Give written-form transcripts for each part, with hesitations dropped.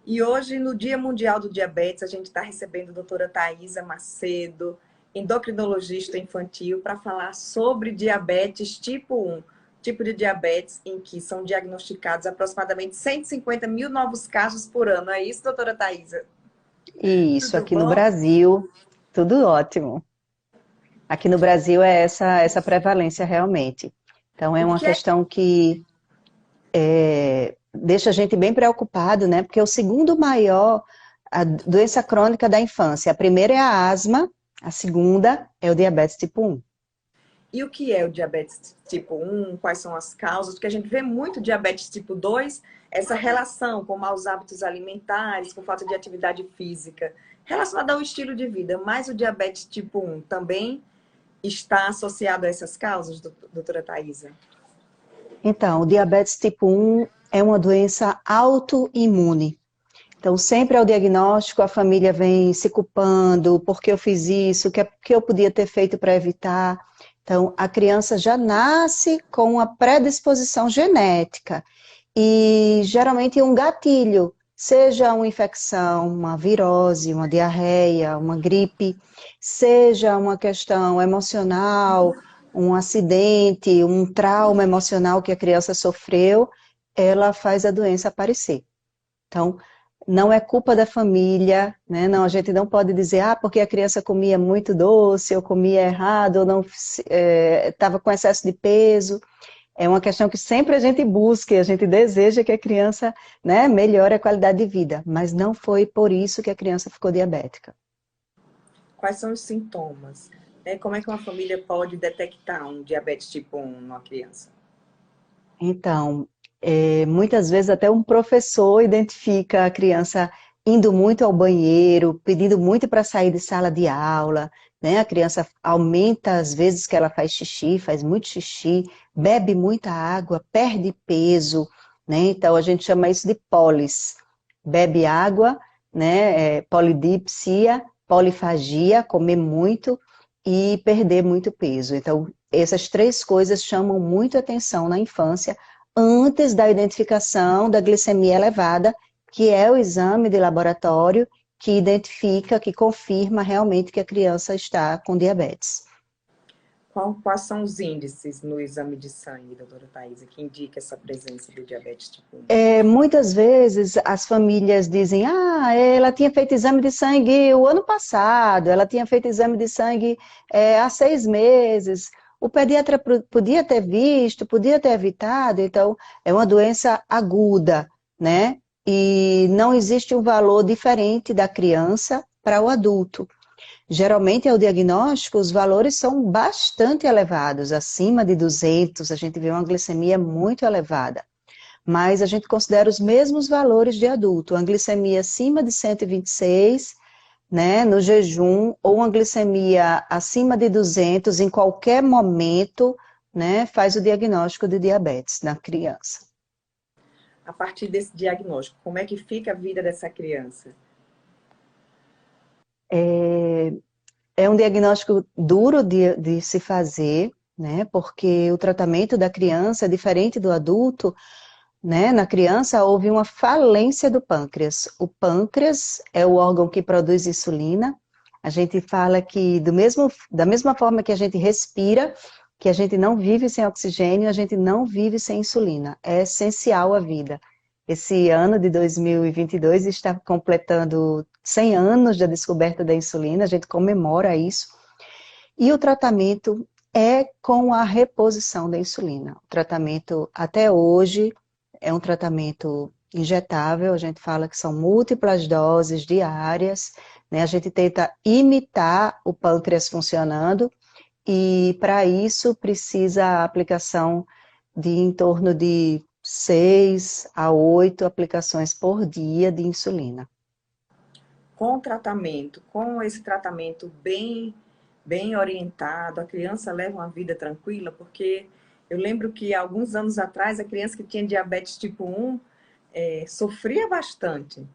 E hoje, no Dia Mundial do Diabetes, a gente está recebendo a doutora Thaisa Macedo, endocrinologista infantil, para falar sobre diabetes tipo 1, tipo de diabetes em que são diagnosticados aproximadamente 150 mil novos casos por ano. É isso, doutora Thaisa? Isso, Tudo aqui no bom? Brasil, tudo ótimo. Aqui no Brasil é essa prevalência realmente. Então é O uma que é questão que deixa a gente bem preocupado, né? Porque é o segundo maior a doença crônica da infância. A primeira é a asma, a segunda é o diabetes tipo 1. E o que é o diabetes tipo 1? Quais são as causas? Porque a gente vê muito diabetes tipo 2, essa relação com maus hábitos alimentares, com falta de atividade física, relacionada ao estilo de vida. Mas o diabetes tipo 1 também está associado a essas causas, doutora Thaisa? Então, o diabetes tipo 1 é uma doença autoimune. Então, sempre ao diagnóstico, a família vem se culpando, por que eu fiz isso, o que eu podia ter feito para evitar. Então, a criança já nasce com uma predisposição genética e geralmente um gatilho, seja uma infecção, uma virose, uma diarreia, uma gripe, seja uma questão emocional, um acidente, um trauma emocional que a criança sofreu, ela faz a doença aparecer. Então, não é culpa da família, né? Não, a gente não pode dizer, porque a criança comia muito doce, ou comia errado, ou não estava com excesso de peso. É uma questão que sempre a gente busca, e a gente deseja que a criança, né, melhore a qualidade de vida, mas não foi por isso que a criança ficou diabética. Quais são os sintomas? Como é que uma família pode detectar um diabetes tipo 1 numa criança? Então, muitas vezes até um professor identifica a criança indo muito ao banheiro, pedindo muito para sair de sala de aula, né? A criança aumenta as vezes que ela faz xixi, faz muito xixi, bebe muita água, perde peso, né? Então a gente chama isso de polis. Bebe água, né? Polidipsia, polifagia, comer muito e perder muito peso. Então, essas três coisas chamam muito atenção na infância, antes da identificação da glicemia elevada, que é o exame de laboratório que identifica, que confirma realmente que a criança está com diabetes. Quais são os índices no exame de sangue, doutora Thaisa, que indica essa presença do diabetes tipo 1? Muitas vezes as famílias dizem, ela tinha feito exame de sangue o ano passado, ela tinha feito exame de sangue há 6 meses, o pediatra podia ter visto, podia ter evitado, então é uma doença aguda, né? E não existe um valor diferente da criança para o adulto. Geralmente, ao diagnóstico, os valores são bastante elevados, acima de 200, a gente vê uma glicemia muito elevada, mas a gente considera os mesmos valores de adulto, uma glicemia acima de 126, né, no jejum, ou uma glicemia acima de 200 em qualquer momento, né, faz o diagnóstico de diabetes na criança. A partir desse diagnóstico, como é que fica a vida dessa criança? É, é um diagnóstico duro de se fazer, né, porque o tratamento da criança é diferente do adulto, né? Na criança houve uma falência do pâncreas. O pâncreas é o órgão que produz insulina. A gente fala que da mesma forma que a gente respira, que a gente não vive sem oxigênio, a gente não vive sem insulina. É essencial à vida. Esse ano de 2022 está completando 100 anos da descoberta da insulina, a gente comemora isso. E o tratamento é com a reposição da insulina. O tratamento até hoje é um tratamento injetável, a gente fala que são múltiplas doses diárias, né? A gente tenta imitar o pâncreas funcionando e para isso precisa a aplicação de em torno de 6 a 8 aplicações por dia de insulina. Com o tratamento, com esse tratamento bem orientado, a criança leva uma vida tranquila, porque eu lembro que alguns anos atrás a criança que tinha diabetes tipo 1 sofria bastante.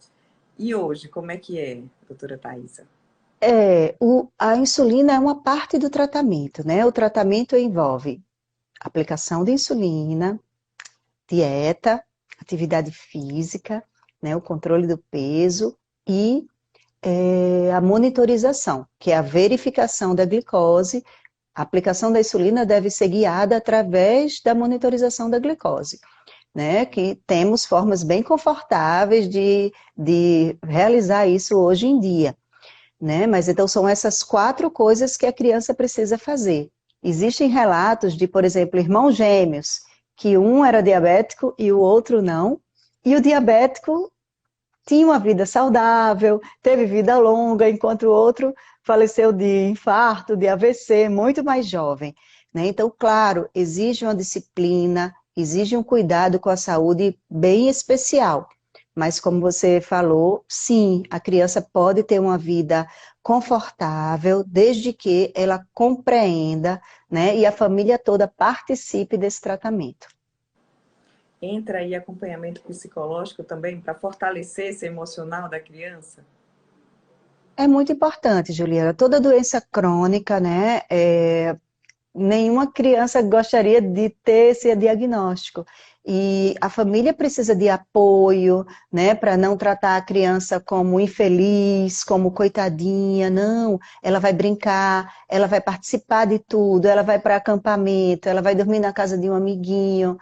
E hoje, como é que é, doutora Thaisa? A insulina é uma parte do tratamento, né? O tratamento envolve aplicação de insulina, dieta, atividade física, né, o controle do peso e a monitorização, que é a verificação da glicose. A aplicação da insulina deve ser guiada através da monitorização da glicose, né? Que temos formas bem confortáveis de realizar isso hoje em dia, né? Mas então são essas 4 coisas que a criança precisa fazer. Existem relatos de, por exemplo, irmãos gêmeos, que um era diabético e o outro não, e o diabético tinha uma vida saudável, teve vida longa, enquanto o outro faleceu de infarto, de AVC, muito mais jovem, né? Então, claro, exige uma disciplina, exige um cuidado com a saúde bem especial. Mas como você falou, sim, a criança pode ter uma vida confortável, desde que ela compreenda, né, e a família toda participe desse tratamento. Entra aí acompanhamento psicológico também para fortalecer esse emocional da criança? É muito importante, Juliana. Toda doença crônica, né? Nenhuma criança gostaria de ter esse diagnóstico. E a família precisa de apoio, né, para não tratar a criança como infeliz, como coitadinha, não. Ela vai brincar, ela vai participar de tudo, ela vai para acampamento, ela vai dormir na casa de um amiguinho,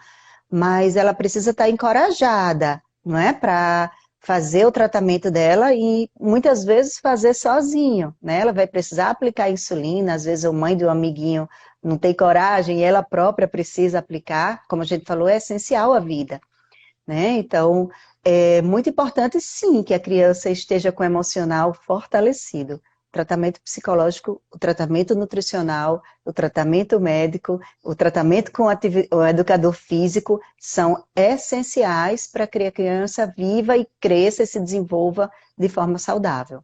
mas ela precisa estar encorajada, não é? Para fazer o tratamento dela e muitas vezes fazer sozinho, né? Ela vai precisar aplicar insulina, às vezes a mãe do amiguinho não tem coragem e ela própria precisa aplicar, como a gente falou, é essencial à vida, né? Então, é muito importante sim que a criança esteja com o emocional fortalecido. O tratamento psicológico, o tratamento nutricional, o tratamento médico, o tratamento com o educador físico são essenciais para que a criança viva e cresça e se desenvolva de forma saudável.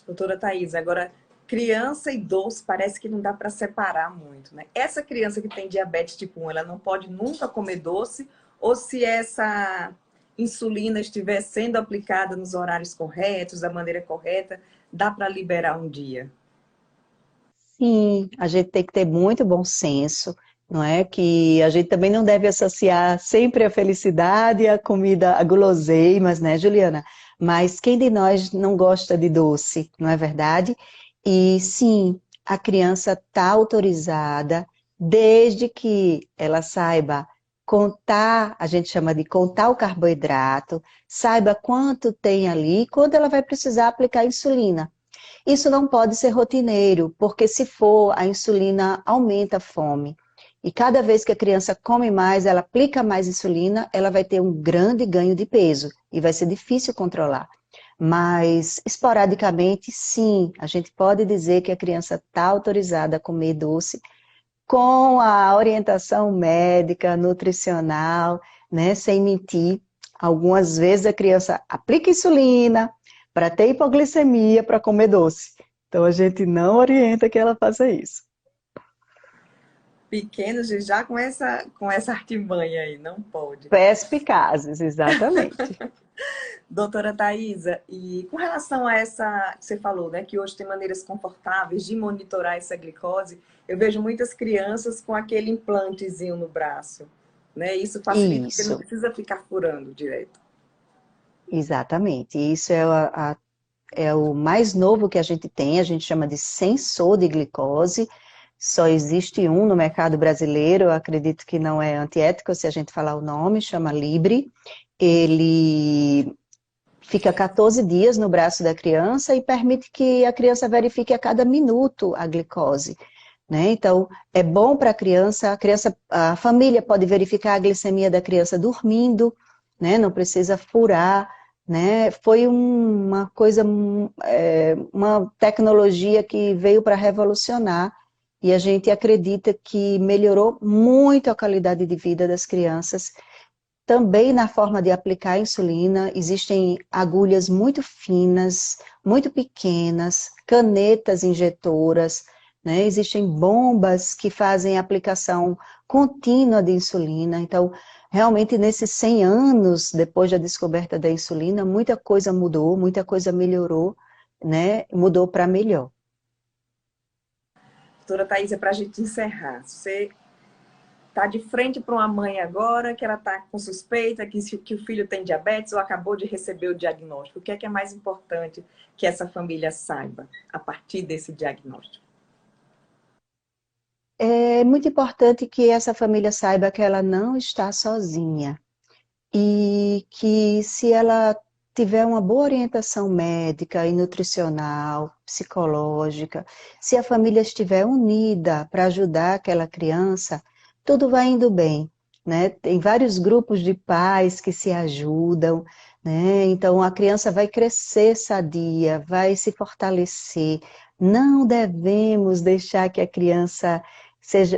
Doutora Thais, agora, criança e doce parece que não dá para separar muito, né? Essa criança que tem diabetes tipo 1, ela não pode nunca comer doce, ou se essa insulina estiver sendo aplicada nos horários corretos, da maneira correta, dá para liberar um dia? Sim, a gente tem que ter muito bom senso, não é? Que a gente também não deve associar sempre a felicidade à comida, a guloseimas, né, Juliana? Mas quem de nós não gosta de doce, não é verdade? E sim, a criança está autorizada desde que ela saiba contar, a gente chama de contar o carboidrato, saiba quanto tem ali, e quando ela vai precisar aplicar insulina. Isso não pode ser rotineiro, porque se for, a insulina aumenta a fome. E cada vez que a criança come mais, ela aplica mais insulina, ela vai ter um grande ganho de peso e vai ser difícil controlar. Mas, esporadicamente, sim, a gente pode dizer que a criança está autorizada a comer doce com a orientação médica, nutricional, né, sem mentir. Algumas vezes a criança aplica insulina para ter hipoglicemia, para comer doce. Então a gente não orienta que ela faça isso. Pequenos já com essa artimanha aí, não pode. Perspicazes, exatamente. Doutora Thaisa, e com relação a essa que você falou, né, que hoje tem maneiras confortáveis de monitorar essa glicose, eu vejo muitas crianças com aquele implantezinho no braço, né? Isso facilita porque não Isso, precisa ficar furando direto. exatamente. Isso é o mais novo que a gente chama de sensor de glicose. Só existe um no mercado brasileiro, eu acredito que não é antiético se a gente falar o nome, chama Libre. Ele fica 14 dias no braço da criança e permite que a criança verifique a cada minuto a glicose, né? Então, é bom para a criança, a família pode verificar a glicemia da criança dormindo, né? Não precisa furar, né? Foi uma coisa, uma tecnologia que veio para revolucionar e a gente acredita que melhorou muito a qualidade de vida das crianças também na forma de aplicar a insulina, existem agulhas muito finas, muito pequenas, canetas injetoras, né? Existem bombas que fazem aplicação contínua de insulina. Então, realmente, nesses 100 anos depois da descoberta da insulina, muita coisa mudou, muita coisa melhorou, né? Mudou para melhor. Doutora Thaisa, para a gente encerrar, você tá de frente para uma mãe agora, que ela está com suspeita que o filho tem diabetes ou acabou de receber o diagnóstico. O que é mais importante que essa família saiba a partir desse diagnóstico? É muito importante que essa família saiba que ela não está sozinha e que se ela tiver uma boa orientação médica e nutricional, psicológica, se a família estiver unida para ajudar aquela criança, tudo vai indo bem, né? Tem vários grupos de pais que se ajudam, né? Então a criança vai crescer sadia, vai se fortalecer. Não devemos deixar que a criança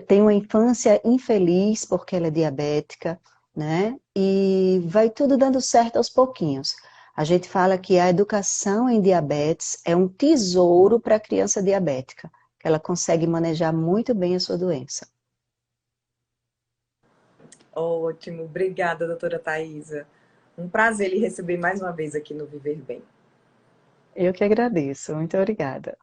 tenha uma infância infeliz porque ela é diabética, né? E vai tudo dando certo aos pouquinhos. A gente fala que a educação em diabetes é um tesouro para a criança diabética, que ela consegue manejar muito bem a sua doença. Ótimo, obrigada, doutora Thaisa. Um prazer lhe receber mais uma vez aqui no Viver Bem. Eu que agradeço. Muito obrigada.